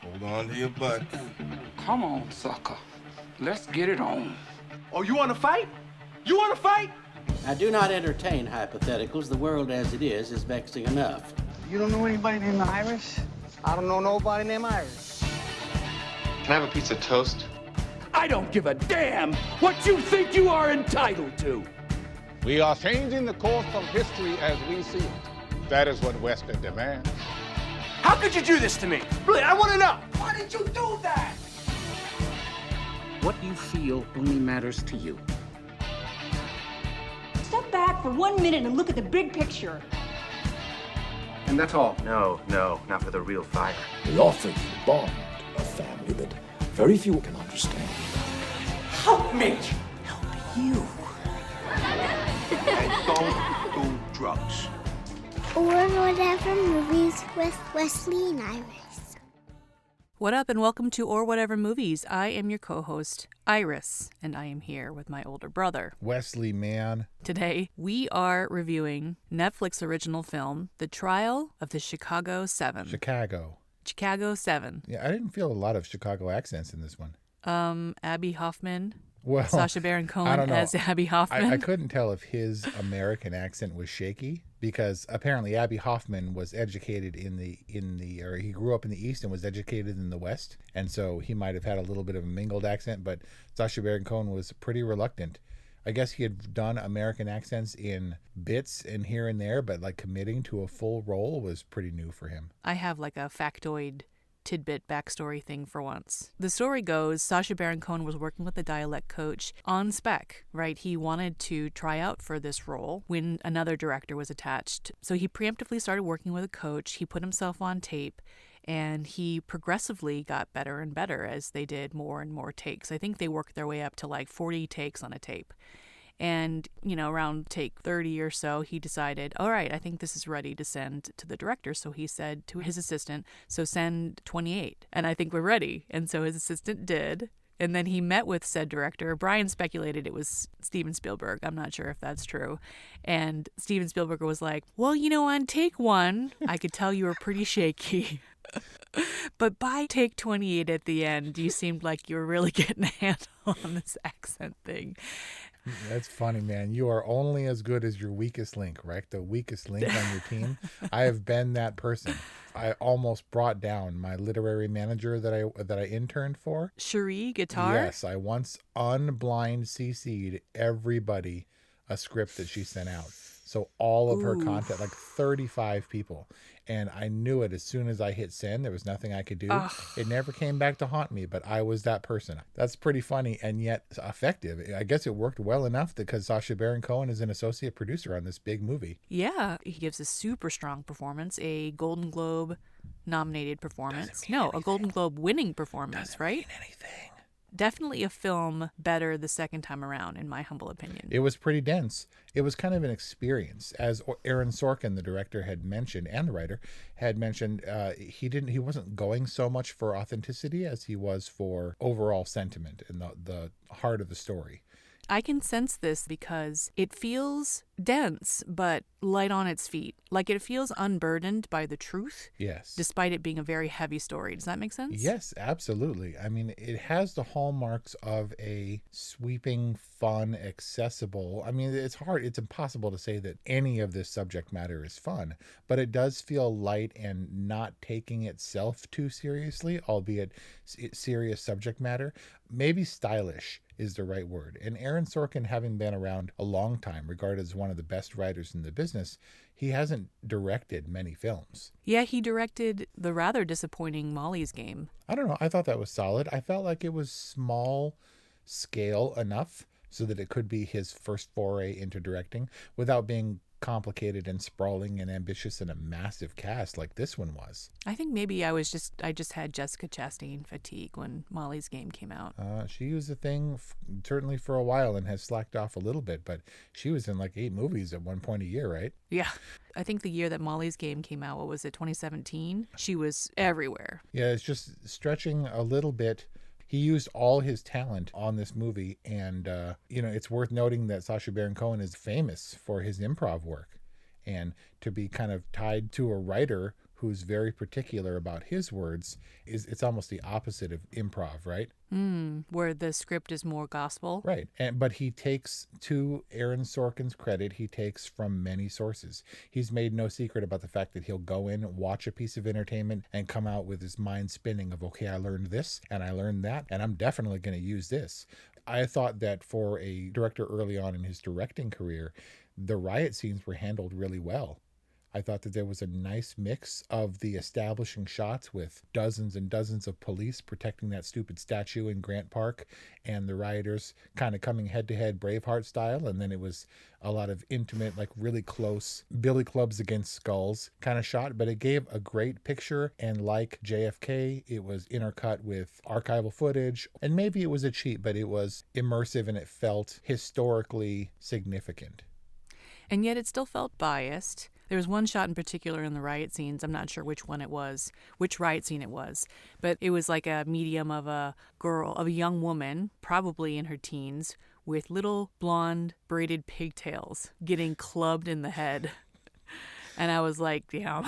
Hold on to your butt. Come on, sucker. Let's get it on. Oh, you want to fight? You want to fight? I do not entertain hypotheticals. The world as it is vexing enough. You don't know anybody named Iris? I don't know nobody named Iris. Can I have a piece of toast? I don't give a damn what you think you are entitled to. We are changing the course of history as we see it. That is what Western demands. How could you do this to me? Really, I want to know. Why did you do that? What you feel only matters to you. Step back for 1 minute and look at the big picture. And that's all. No, not for the real fire. We offer you a bond, a family that very few can understand. Help me! Help you. And don't do drugs. Or Whatever Movies with Wesley and Iris. What up and welcome to Or Whatever Movies. I am your co-host, Iris, and I am here with my older brother, Wesley, man. Today, we are reviewing Netflix original film, The Trial of the Chicago 7. Chicago 7. Yeah, I didn't feel a lot of Chicago accents in this one. Abby Hoffman. Well, Sacha Baron Cohen as Abby Hoffman. I couldn't tell if his American accent was shaky because apparently Abby Hoffman was educated or he grew up in the East and was educated in the West, and so he might have had a little bit of a mingled accent. But Sacha Baron Cohen was pretty reluctant. I guess he had done American accents in bits and here and there, but like committing to a full role was pretty new for him. I have like a factoid tidbit backstory thing for once. The story goes, Sacha Baron Cohen was working with a dialect coach on spec, right? He wanted to try out for this role when another director was attached. So he preemptively started working with a coach. He put himself on tape, and he progressively got better and better as they did more and more takes. I think they worked their way up to like 40 takes on a tape. And, around take 30 or so, he decided, all right, I think this is ready to send to the director. So he said to his assistant, so send 28. And I think we're ready. And so his assistant did. And then he met with said director. Brian speculated it was Steven Spielberg. I'm not sure if that's true. And Steven Spielberg was like, well, on take 1, I could tell you were pretty shaky. But by take 28 at the end, you seemed like you were really getting a handle on this accent thing. That's funny, man. You are only as good as your weakest link, right? The weakest link on your team. I have been that person. I almost brought down my literary manager that I interned for. Cherie Guitar? Yes, I once unblind CC'd everybody a script that she sent out. So all of her content, like 35 people. And I knew it as soon as I hit send. There was nothing I could do. Ugh. It never came back to haunt me, but I was that person. That's pretty funny and yet effective. I guess it worked well enough because Sacha Baron Cohen is an associate producer on this big movie. Yeah, he gives a super strong performance, a Golden Globe nominated performance. A Golden Globe winning performance, Doesn't right? mean anything. Definitely a film better the second time around, in my humble opinion. It was pretty dense. It was kind of an experience. As Aaron Sorkin, the director, had mentioned, and the writer had mentioned, he wasn't going so much for authenticity as he was for overall sentiment and the heart of the story. I can sense this because it feels dense, but light on its feet. Like it feels unburdened by the truth. Yes. Despite it being a very heavy story. Does that make sense? Yes, absolutely. I mean, it has the hallmarks of a sweeping, fun, accessible. I mean, it's impossible to say that any of this subject matter is fun, but it does feel light and not taking itself too seriously, albeit serious subject matter. Maybe stylish is the right word. And Aaron Sorkin, having been around a long time, regarded as one of the best writers in the business, he hasn't directed many films. Yeah, he directed the rather disappointing Molly's Game. I don't know. I thought that was solid. I felt like it was small scale enough so that it could be his first foray into directing without being complicated and sprawling and ambitious and a massive cast like this one was. I think maybe I just had Jessica Chastain fatigue when Molly's Game came out. She was a thing certainly for a while and has slacked off a little bit, but she was in like 8 movies at one point a year, right? Yeah. I think the year that Molly's Game came out, what was it, 2017? She was everywhere. Yeah, it's just stretching a little bit. He used all his talent on this movie, and it's worth noting that Sacha Baron Cohen is famous for his improv work, and to be kind of tied to a writer who's very particular about his words, it's almost the opposite of improv, right? Where the script is more gospel. Right. But he takes, to Aaron Sorkin's credit, he takes from many sources. He's made no secret about the fact that he'll go in, watch a piece of entertainment, and come out with his mind spinning of, okay, I learned this, and I learned that, and I'm definitely going to use this. I thought that for a director early on in his directing career, the riot scenes were handled really well. I thought that there was a nice mix of the establishing shots with dozens and dozens of police protecting that stupid statue in Grant Park and the rioters kind of coming head to head Braveheart style. And then it was a lot of intimate, like really close billy clubs against skulls kind of shot. But it gave a great picture. And like JFK, it was intercut with archival footage. And maybe it was a cheat, but it was immersive and it felt historically significant. And yet it still felt biased. There was one shot in particular in the riot scenes. I'm not sure which riot scene it was, but it was like a medium of a young woman, probably in her teens, with little blonde braided pigtails getting clubbed in the head. And I was like, damn.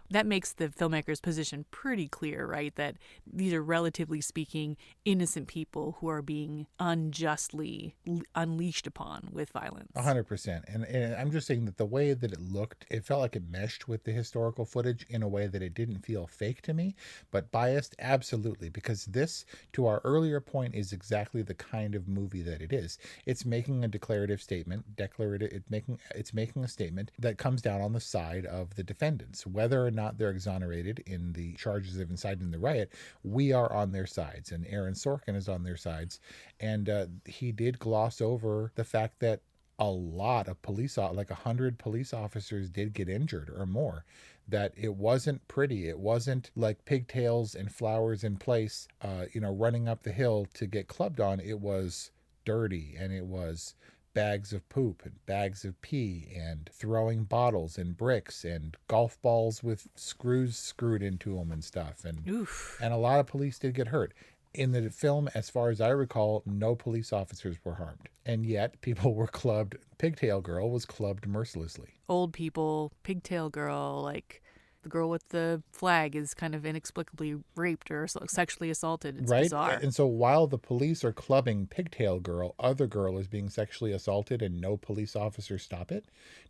That makes the filmmaker's position pretty clear, right? That these are, relatively speaking, innocent people who are being unjustly unleashed upon with violence. 100%. And I'm just saying that the way that it looked, it felt like it meshed with the historical footage in a way that it didn't feel fake to me, but biased, absolutely. Because this, to our earlier point, is exactly the kind of movie that it is. It's making a declarative statement, it's making a statement that comes down on the side of the defendants, whether or not they're exonerated in the charges of inciting the riot. We are on their sides, and Aaron Sorkin is on their sides. And he did gloss over the fact that a lot of like 100 police officers did get injured or more. That it wasn't pretty. It wasn't like pigtails and flowers in place, running up the hill to get clubbed on. It was dirty, and it was bags of poop and bags of pee and throwing bottles and bricks and golf balls with screws screwed into them and stuff. And a lot of police did get hurt. In the film, as far as I recall, no police officers were harmed. And yet people were clubbed. Pigtail Girl was clubbed mercilessly. Old people, Pigtail Girl, like the girl with the flag is kind of inexplicably raped or sexually assaulted. It's right? Bizarre. And so while the police are clubbing Pigtail Girl, other girl is being sexually assaulted and no police officers stop it.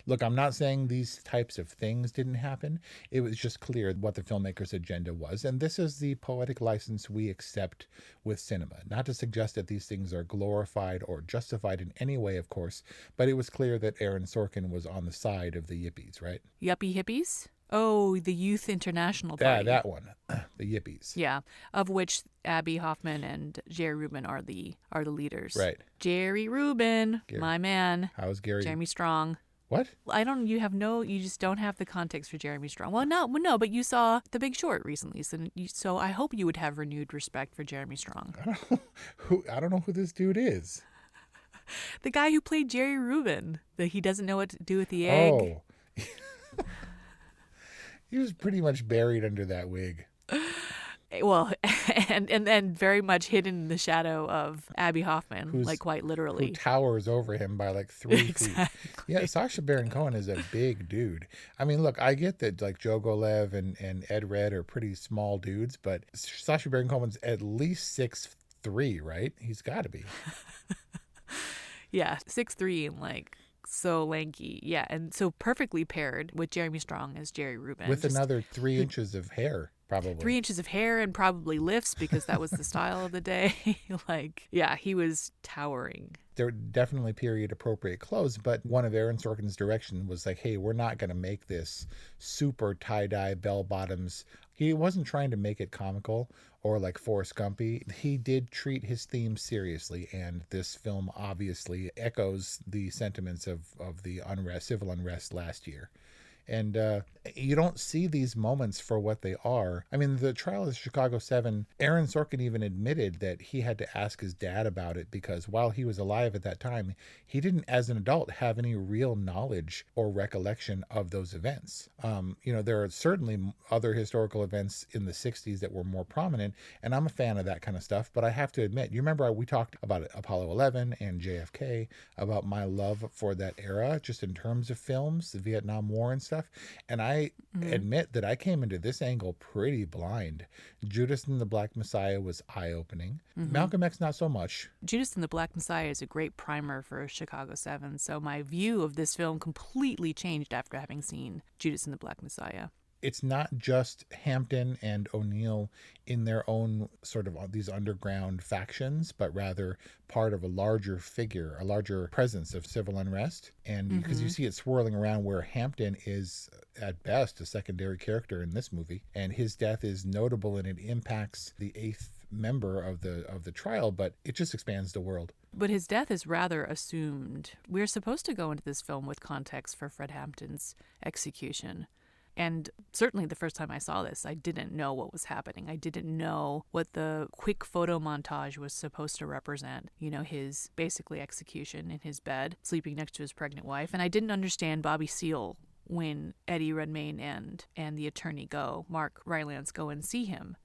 Look, I'm not saying these types of things didn't happen. It was just clear what the filmmaker's agenda was. And this is the poetic license we accept with cinema. Not to suggest that these things are glorified or justified in any way, of course, but it was clear that Aaron Sorkin was on the side of the yippies, right? Yuppie hippies? Oh, the Youth International Party. That one, the yippies. Yeah, of which Abby Hoffman and Jerry Rubin are the leaders. Right. Jerry Rubin, my man. How's Gary? Jeremy Strong. What? You just don't have the context for Jeremy Strong. Well, no, but you saw The Big Short recently, so I hope you would have renewed respect for Jeremy Strong. I don't know who this dude is. The guy who played Jerry Rubin, that he doesn't know what to do with the egg. Oh. He was pretty much buried under that wig. Well, and very much hidden in the shadow of Abby Hoffman, like quite literally. Who towers over him by like 3 exactly. feet. Yeah, Sacha Baron Cohen is a big dude. I mean, look, I get that like JoGoLev and EdRed are pretty small dudes, but Sacha Baron Cohen's at least 6'3", right? He's got to be. Yeah, 6'3" and like so lanky. Yeah, and so perfectly paired with Jeremy Strong as Jerry Rubin. With another 3 inches of hair. Probably 3 inches of hair and probably lifts because that was the style of the day. Like, yeah, he was towering. There were definitely period appropriate clothes, but one of Aaron Sorkin's direction was like, hey, we're not going to make this super tie-dye bell bottoms. He wasn't trying to make it comical or like Forrest Gumpy. He did treat his theme seriously, and this film obviously echoes the sentiments of the civil unrest last year. And you don't see these moments for what they are. I mean, the trial of the Chicago 7, Aaron Sorkin even admitted that he had to ask his dad about it because while he was alive at that time, he didn't, as an adult, have any real knowledge or recollection of those events. There are certainly other historical events in the 60s that were more prominent, and I'm a fan of that kind of stuff. But I have to admit, you remember we talked about Apollo 11 and JFK, about my love for that era, just in terms of films, the Vietnam War and stuff. stuff. And I admit that I came into this angle pretty blind. Judas and the Black Messiah was eye-opening. Malcolm X, not so much. Judas and the Black Messiah is a great primer for Chicago 7, so my view of this film completely changed after having seen Judas and the Black Messiah. It's not just Hampton and O'Neill in their own sort of these underground factions, but rather part of a larger figure, a larger presence of civil unrest. And because you see it swirling around where Hampton is at best a secondary character in this movie, and his death is notable and it impacts the eighth member of the trial, but it just expands the world. But his death is rather assumed. We're supposed to go into this film with context for Fred Hampton's execution. And certainly the first time I saw this, I didn't know what was happening. I didn't know what the quick photo montage was supposed to represent. You know, his basically execution in his bed, sleeping next to his pregnant wife. And I didn't understand Bobby Seale when Eddie Redmayne and the attorney Mark Rylance go and see him.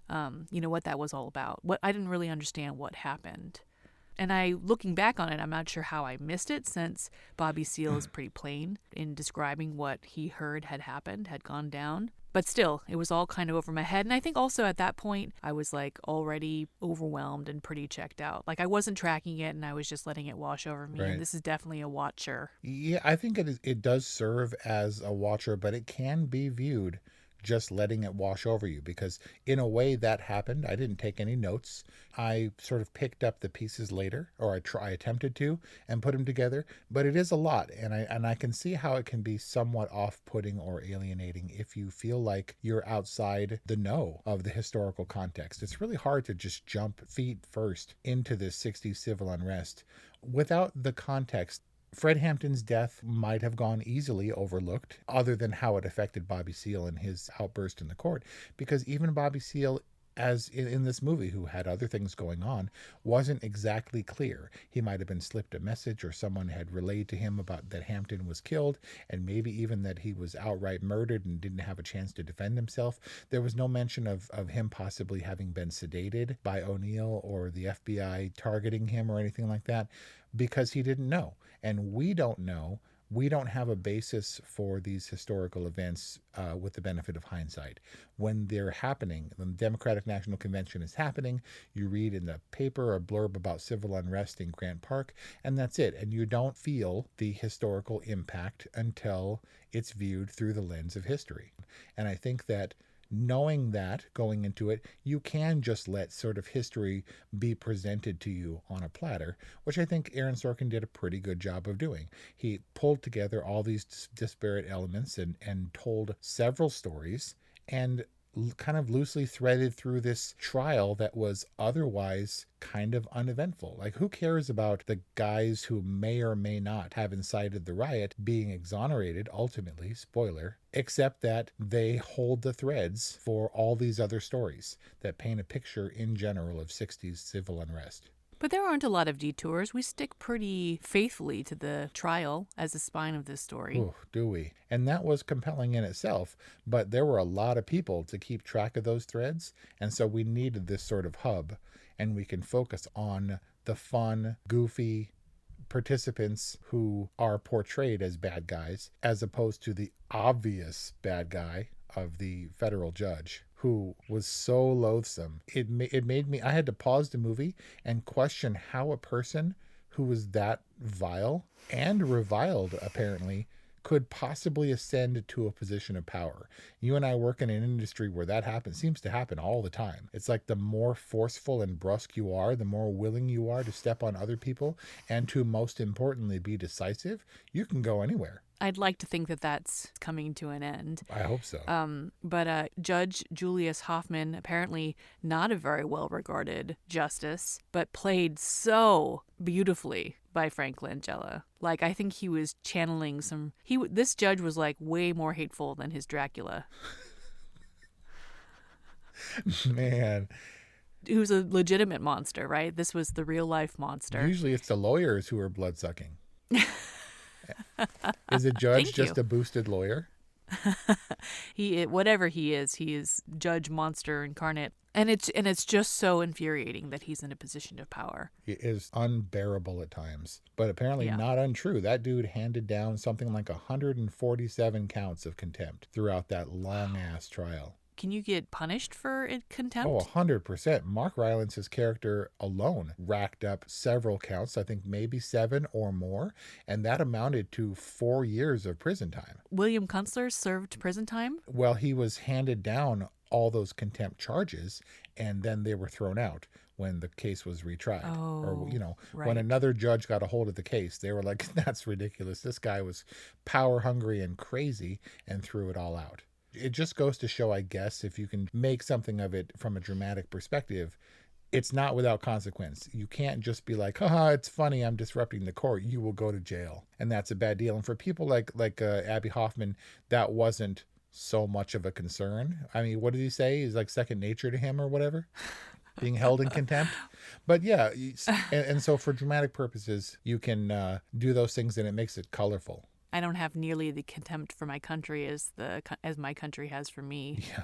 You know, what that was all about. I didn't really understand what happened. And looking back on it, I'm not sure how I missed it, since Bobby Seale is pretty plain in describing what he heard had happened, had gone down. But still, it was all kind of over my head. And I think also at that point, I was like already overwhelmed and pretty checked out. Like I wasn't tracking it and I was just letting it wash over me. Right. And this is definitely a watcher. Yeah, I think it does serve as a watcher, but it can be viewed just letting it wash over you, because in a way that happened. I didn't take any notes. I sort of picked up the pieces later, or I attempted to, and put them together, but it is a lot, and I can see how it can be somewhat off-putting or alienating if you feel like you're outside the know of the historical context. It's really hard to just jump feet first into this 60s civil unrest without the context. Fred Hampton's death might have gone easily overlooked, other than how it affected Bobby Seale and his outburst in the court, because even Bobby Seale, as in this movie, who had other things going on, wasn't exactly clear. He might have been slipped a message, or someone had relayed to him about that Hampton was killed, and maybe even that he was outright murdered and didn't have a chance to defend himself. There was no mention of him possibly having been sedated by O'Neill or the FBI targeting him or anything like that, because he didn't know. And we don't know. We don't have a basis for these historical events with the benefit of hindsight. When they're happening, when the Democratic National Convention is happening, you read in the paper a blurb about civil unrest in Grant Park, and that's it. And you don't feel the historical impact until it's viewed through the lens of history. And I think that knowing that going into it, you can just let sort of history be presented to you on a platter, which I think Aaron Sorkin did a pretty good job of doing. He pulled together all these disparate elements and told several stories, and kind of loosely threaded through this trial that was otherwise kind of uneventful. Like, who cares about the guys who may or may not have incited the riot being exonerated, ultimately, spoiler, except that they hold the threads for all these other stories that paint a picture in general of 60s civil unrest. But there aren't a lot of detours. We stick pretty faithfully to the trial as the spine of this story. Ooh, do we? And that was compelling in itself, but there were a lot of people to keep track of those threads, and so we needed this sort of hub, and we can focus on the fun, goofy participants who are portrayed as bad guys, as opposed to the obvious bad guy of the federal judge, who was so loathsome. It made me, I had to pause the movie and question how a person who was that vile and reviled, apparently, could possibly ascend to a position of power. You and I work in an industry where that happens, seems to happen all the time. It's like the more forceful and brusque you are, the more willing you are to step on other people and to, most importantly, be decisive, you can go anywhere. I'd like to think that that's coming to an end. I hope so. But Judge Julius Hoffman, apparently not a very well-regarded justice, but played so beautifully by Frank Langella. Like, I think he was channeling some... This judge was, like, way more hateful than his Dracula. Man. Who's a legitimate monster, right? This was the real-life monster. Usually it's the lawyers who are blood-sucking. Is a judge just a boosted lawyer? Whatever he is Judge Monster incarnate. And it's just so infuriating that he's in a position of power. It is unbearable at times, but apparently not untrue. That dude handed down something like 147 counts of contempt throughout that long-ass trial. Can you get punished for contempt? Oh, 100%. Mark Rylance's character alone racked up several counts, I think maybe 7 or more, and that amounted to 4 years of prison time. William Kunstler served prison time? Well, he was handed down all those contempt charges, and then they were thrown out when the case was retried. When another judge got a hold of the case, they were like, that's ridiculous. This guy was power hungry and crazy, and threw it all out. It just goes to show, I guess, if you can make something of it from a dramatic perspective, it's not without consequence. You can't just be like, haha, it's funny, I'm disrupting the court. You will go to jail. And that's a bad deal. And for people like Abby Hoffman, that wasn't so much of a concern. I mean, what did he say? Is like second nature to him or whatever? Being held in contempt. But yeah, and so for dramatic purposes, you can do those things and it makes it colorful. I don't have nearly the contempt for my country as my country has for me. Yeah.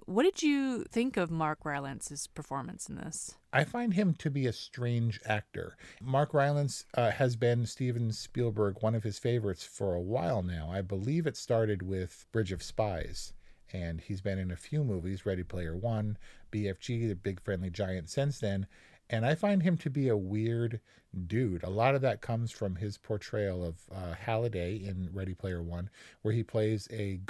What did you think of Mark Rylance's performance in this? I find him to be a strange actor. Mark Rylance has been Steven Spielberg, one of his favorites for a while now. I believe it started with Bridge of Spies, and he's been in a few movies, Ready Player One, BFG, The Big Friendly Giant since then. And I find him to be a weird dude. A lot of that comes from his portrayal of Halliday in Ready Player One, where he plays a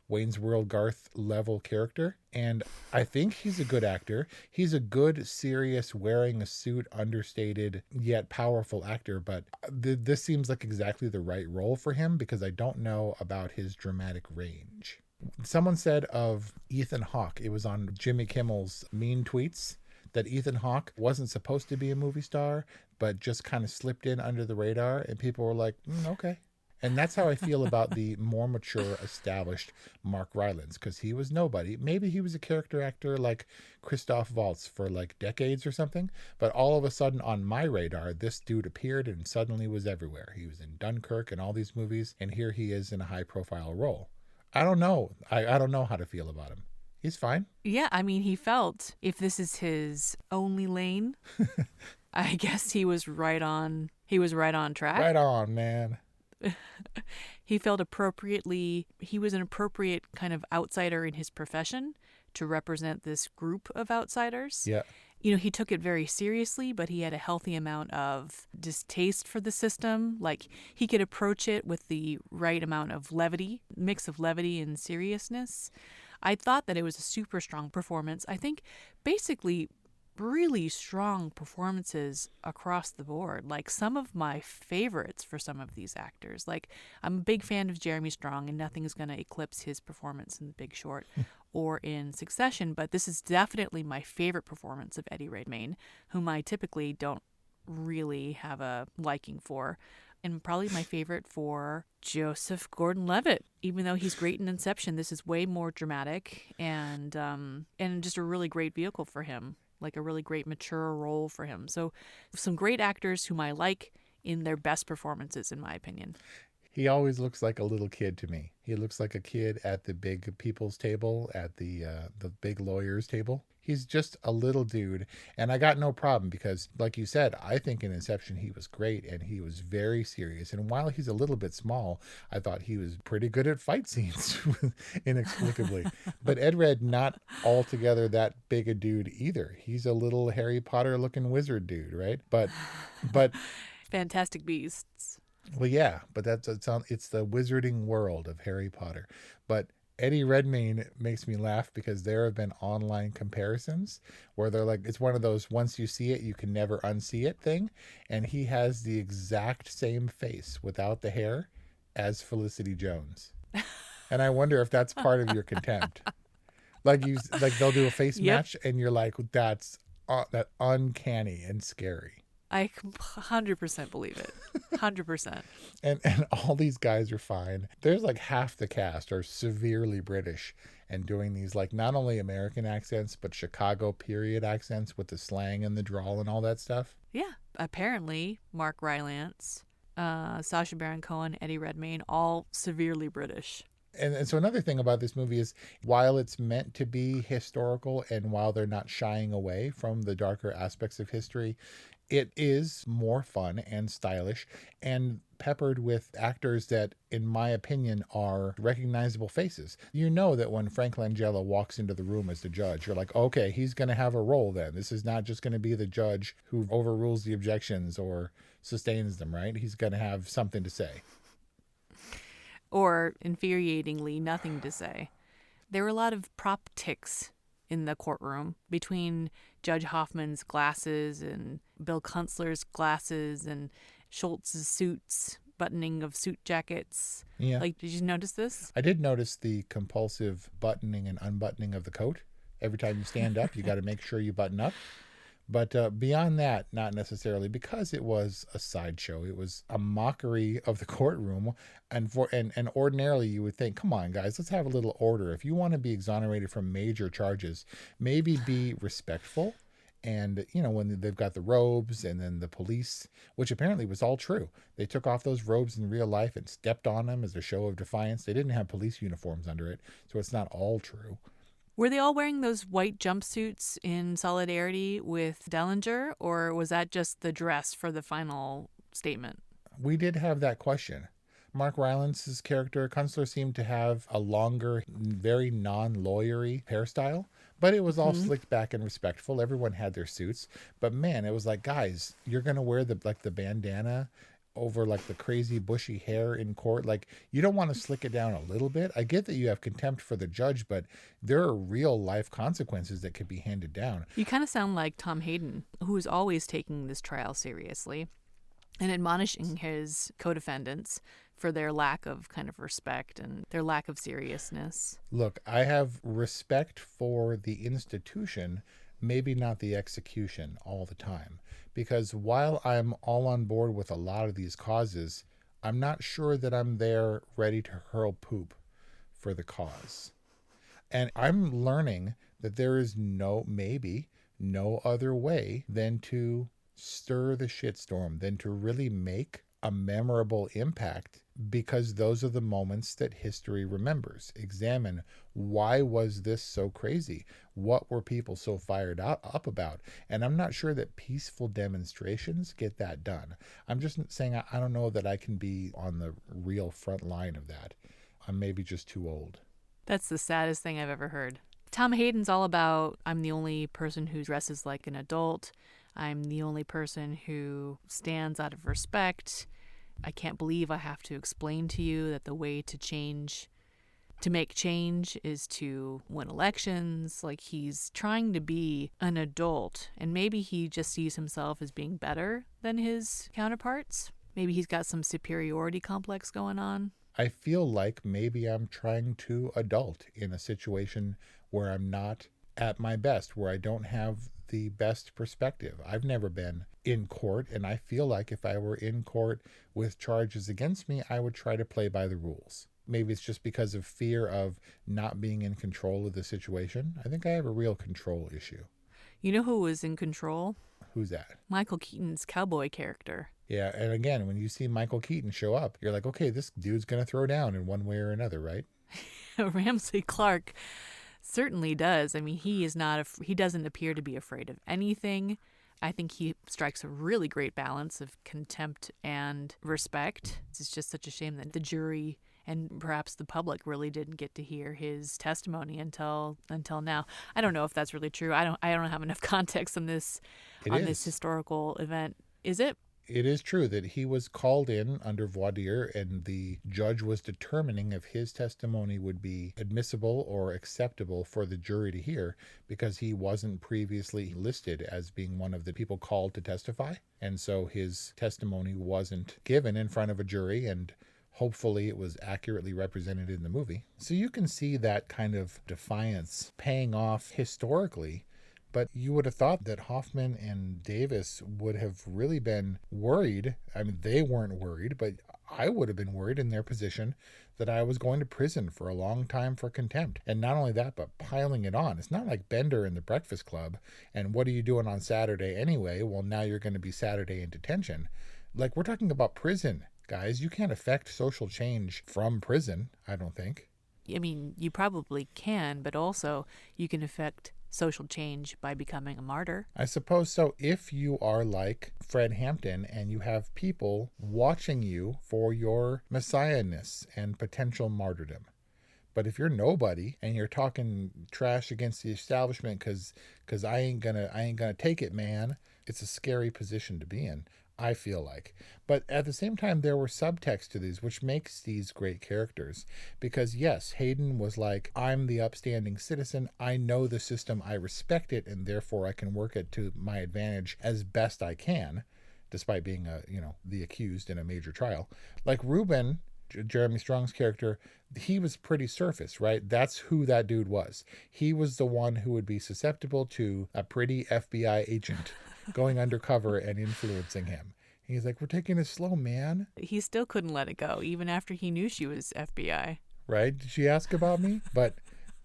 Wayne's World Garth level character. And I think he's a good actor. He's a good, serious, wearing a suit, understated, yet powerful actor. But this seems like exactly the right role for him because I don't know about his dramatic range. Someone said of Ethan Hawke, it was on Jimmy Kimmel's Mean Tweets, that Ethan Hawke wasn't supposed to be a movie star, but just kind of slipped in under the radar, and people were like, okay. And that's how I feel about the more mature, established Mark Rylance, because he was nobody. Maybe he was a character actor like Christoph Waltz for like decades or something, but all of a sudden on my radar, this dude appeared and suddenly was everywhere. He was in Dunkirk and all these movies, and here he is in a high-profile role. I don't know. I don't know how to feel about him. He's fine. Yeah, I mean, he felt, if this is his only lane, I guess he was right on track. Right on, man. He felt he was an appropriate kind of outsider in his profession to represent this group of outsiders. Yeah. You know, he took it very seriously, but he had a healthy amount of distaste for the system. Like, he could approach it with the right amount of mix of levity and seriousness. I thought that it was a super strong performance. I think basically really strong performances across the board. Like some of my favorites for some of these actors. Like I'm a big fan of Jeremy Strong, and nothing is going to eclipse his performance in The Big Short or in Succession. But this is definitely my favorite performance of Eddie Redmayne, whom I typically don't really have a liking for. And probably my favorite for Joseph Gordon-Levitt. Even though he's great in Inception, this is way more dramatic and just a really great vehicle for him, like a really great mature role for him. So some great actors whom I like in their best performances, in my opinion. He always looks like a little kid to me. He looks like a kid at the big people's table, at the big lawyers table. He's just a little dude, and I got no problem because, like you said, I think in Inception he was great and he was very serious. And while he's a little bit small, I thought he was pretty good at fight scenes, inexplicably. But EdRed, not altogether that big a dude either. He's a little Harry Potter-looking wizard dude, right? But Fantastic Beasts. Well, yeah, but it's the wizarding world of Harry Potter. But Eddie Redmayne makes me laugh because there have been online comparisons where they're like, it's one of those once you see it, you can never unsee it thing. And he has the exact same face without the hair as Felicity Jones. And I wonder if that's part of your contempt. Like they'll do a face match and you're like, that's that uncanny and scary. I 100% believe it. 100%. And all these guys are fine. There's like half the cast are severely British and doing these like not only American accents, but Chicago period accents with the slang and the drawl and all that stuff. Yeah. Apparently, Mark Rylance, Sacha Baron Cohen, Eddie Redmayne, all severely British. And so another thing about this movie is, while it's meant to be historical and while they're not shying away from the darker aspects of history, it is more fun and stylish and peppered with actors that, in my opinion, are recognizable faces. You know that when Frank Langella walks into the room as the judge, you're like, okay, he's going to have a role then. This is not just going to be the judge who overrules the objections or sustains them, right? He's going to have something to say. Or, infuriatingly, nothing to say. There were a lot of prop ticks in the courtroom between Judge Hoffman's glasses and Bill Kunstler's glasses and Schultz's suits, buttoning of suit jackets. Yeah. Like, did you notice this? I did notice the compulsive buttoning and unbuttoning of the coat. Every time you stand up, you got to make sure you button up. But beyond that, not necessarily, because it was a sideshow. It was a mockery of the courtroom. And ordinarily you would think, come on, guys, let's have a little order. If you want to be exonerated from major charges, maybe be respectful. And, you know, when they've got the robes and then the police, which apparently was all true. They took off those robes in real life and stepped on them as a show of defiance. They didn't have police uniforms under it, so it's not all true. Were they all wearing those white jumpsuits in solidarity with Dellinger, or was that just the dress for the final statement? We did have that question. Mark Rylance's character, Kunstler, seemed to have a longer, very non-lawyery hairstyle, but it was all slicked back and respectful. Everyone had their suits. But man, it was like, guys, you're going to wear the bandana over like the crazy bushy hair in court. Like, you don't want to slick it down a little bit. I get that you have contempt for the judge, but there are real life consequences that could be handed down. You kind of sound like Tom Hayden, who is always taking this trial seriously and admonishing his co-defendants for their lack of kind of respect and their lack of seriousness. Look, I have respect for the institution, maybe not the execution all the time. Because while I'm all on board with a lot of these causes, I'm not sure that I'm there ready to hurl poop for the cause. And I'm learning that there is maybe no other way than to stir the shitstorm, than to really make a memorable impact, because those are the moments that history remembers. Examine, why was this so crazy? What were people so fired up about? And I'm not sure that peaceful demonstrations get that done. I'm just saying I don't know that I can be on the real front line of that. I'm maybe just too old. That's the saddest thing I've ever heard. Tom Hayden's all about, I'm the only person who dresses like an adult. I'm the only person who stands out of respect. I can't believe I have to explain to you that the way to make change is to win elections. Like, he's trying to be an adult, and maybe he just sees himself as being better than his counterparts. Maybe he's got some superiority complex going on. I feel like maybe I'm trying to adult in a situation where I'm not at my best, where I don't have the best perspective. I've never been in court, and I feel like if I were in court with charges against me, I would try to play by the rules. Maybe it's just because of fear of not being in control of the situation. I think I have a real control issue. You know who was in control? Who's that? Michael Keaton's cowboy character. Yeah, and again, when you see Michael Keaton show up, you're like, okay, this dude's going to throw down in one way or another, right? Ramsey Clark certainly does. I mean, he doesn't appear to be afraid of anything. I think he strikes a really great balance of contempt and respect. It's just such a shame that the jury and perhaps the public really didn't get to hear his testimony until now. I don't know if that's really true. I don't have enough context on this this historical event. Is it? It is true that he was called in under voir dire, and the judge was determining if his testimony would be admissible or acceptable for the jury to hear, because he wasn't previously listed as being one of the people called to testify. And so his testimony wasn't given in front of a jury, and hopefully it was accurately represented in the movie. So you can see that kind of defiance paying off historically. But you would have thought that Hoffman and Davis would have really been worried. I mean, they weren't worried, but I would have been worried in their position that I was going to prison for a long time for contempt. And not only that, but piling it on. It's not like Bender in The Breakfast Club. And what are you doing on Saturday anyway? Well, now you're going to be Saturday in detention. Like, we're talking about prison, guys. You can't affect social change from prison, I don't think. I mean, you probably can, but also you can affect social change by becoming a martyr. I suppose so, if you are like Fred Hampton and you have people watching you for your messiahness and potential martyrdom. But if you're nobody and you're talking trash against the establishment because I ain't gonna take it, man, it's a scary position to be in, I feel like. But at the same time, there were subtext to these, which makes these great characters. Because yes, Hayden was like, I'm the upstanding citizen. I know the system. I respect it. And therefore I can work it to my advantage as best I can, despite being the accused in a major trial. Like Reuben, Jeremy Strong's character, he was pretty surface, right? That's who that dude was. He was the one who would be susceptible to a pretty FBI agent going undercover and influencing him. And he's like, we're taking it slow, man. He still couldn't let it go, even after he knew she was FBI. Right? Did she ask about me? But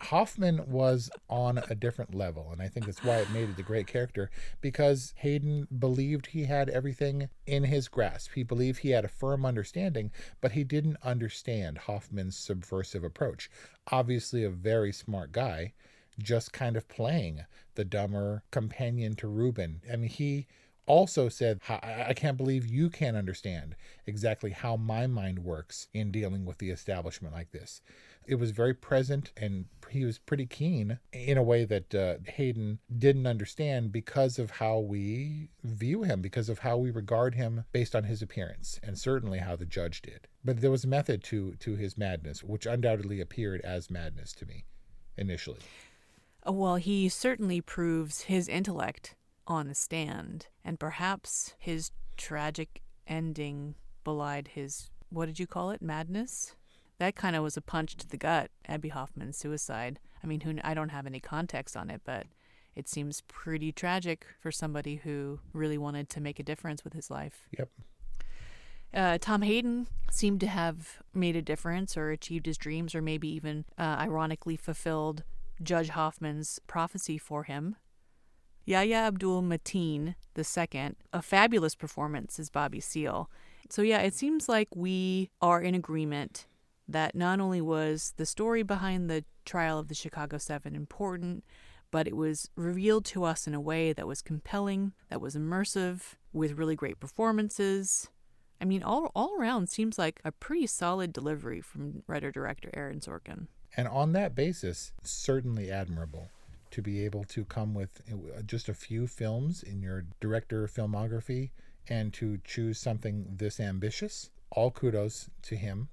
Hoffman was on a different level, and I think that's why it made it a great character, because Hayden believed he had everything in his grasp. He believed he had a firm understanding, but he didn't understand Hoffman's subversive approach. Obviously a very smart guy, just kind of playing the dumber companion to Reuben. I mean, he also said, I can't believe you can't understand exactly how my mind works in dealing with the establishment like this. It was very present, and he was pretty keen in a way that Hayden didn't understand because of how we view him, because of how we regard him based on his appearance, and certainly how the judge did. But there was a method to his madness, which undoubtedly appeared as madness to me initially. Well, he certainly proves his intellect on the stand, and perhaps his tragic ending belied his, what did you call it, madness? That kind of was a punch to the gut, Abby Hoffman's suicide. I mean, I don't have any context on it, but it seems pretty tragic for somebody who really wanted to make a difference with his life. Yep. Tom Hayden seemed to have made a difference or achieved his dreams, or maybe even ironically fulfilled Judge Hoffman's prophecy for him. Yahya Abdul-Mateen II, a fabulous performance as Bobby Seale. So yeah, it seems like we are in agreement that not only was the story behind the trial of the Chicago 7 important, but it was revealed to us in a way that was compelling, that was immersive, with really great performances. I mean, all around seems like a pretty solid delivery from writer-director Aaron Sorkin. And on that basis, certainly admirable to be able to come with just a few films in your director filmography and to choose something this ambitious. All kudos to him.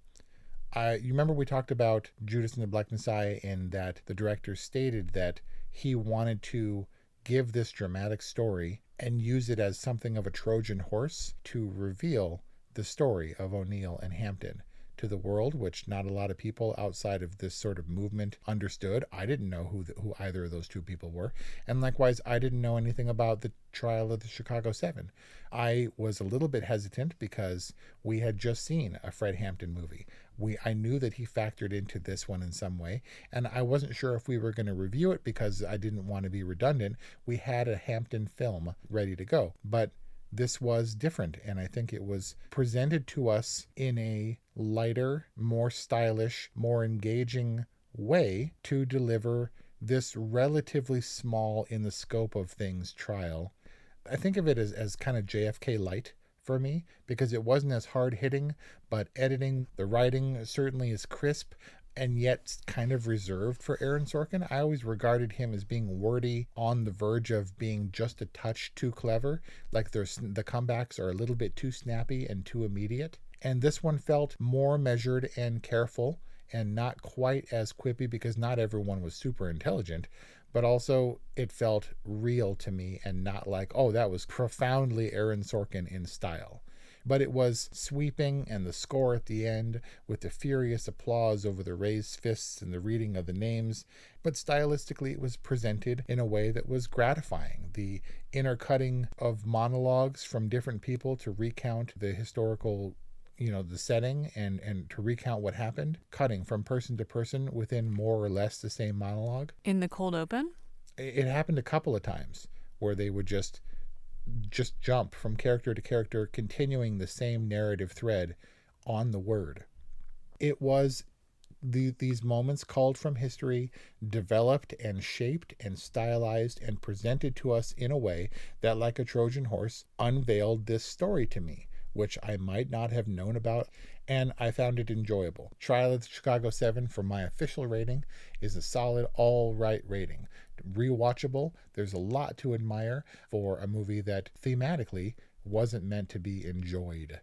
You remember we talked about Judas and the Black Messiah, in that the director stated that he wanted to give this dramatic story and use it as something of a Trojan horse to reveal the story of O'Neill and Hampton to the world, which not a lot of people outside of this sort of movement understood. I didn't know who either of those two people were. And likewise, I didn't know anything about the trial of the Chicago 7. I was a little bit hesitant because we had just seen a Fred Hampton movie. I knew that he factored into this one in some way, and I wasn't sure if we were going to review it because I didn't want to be redundant. We had a Hampton film ready to go, but this was different, and I think it was presented to us in a lighter, more stylish, more engaging way to deliver this relatively small in the scope of things trial. I think of it as kind of JFK light for me, because it wasn't as hard hitting, but editing, the writing certainly is crisp, and yet kind of reserved for Aaron Sorkin. I always regarded him as being wordy, on the verge of being just a touch too clever. Like the comebacks are a little bit too snappy and too immediate. And this one felt more measured and careful, and not quite as quippy, because not everyone was super intelligent. But also it felt real to me, and not like, oh, that was profoundly Aaron Sorkin in style. But it was sweeping, and the score at the end with the furious applause over the raised fists and the reading of the names. But stylistically, it was presented in a way that was gratifying. The intercutting of monologues from different people to recount the historical, the setting and to recount what happened, cutting from person to person within more or less the same monologue. In the cold open? It happened a couple of times where they would just jump from character to character, continuing the same narrative thread on the word. It was these moments culled from history, developed and shaped and stylized and presented to us in a way that, like a Trojan horse, unveiled this story to me, which I might not have known about, and I found it enjoyable. Trial of the Chicago 7 for my official rating is a solid all right rating. Rewatchable, there's a lot to admire for a movie that thematically wasn't meant to be enjoyed.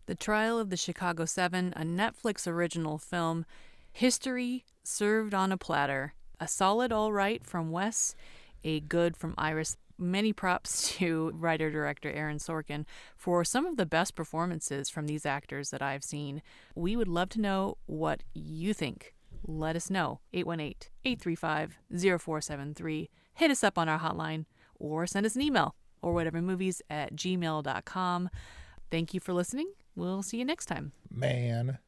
The Trial of the Chicago 7, a Netflix original film. History served on a platter. A solid all right from Wes, a good from Iris. Many props to writer-director Aaron Sorkin for some of the best performances from these actors that I've seen. We would love to know what you think. Let us know. 818-835-0473. Hit us up on our hotline or send us an email or whatevermovies@gmail.com. Thank you for listening. We'll see you next time. Man.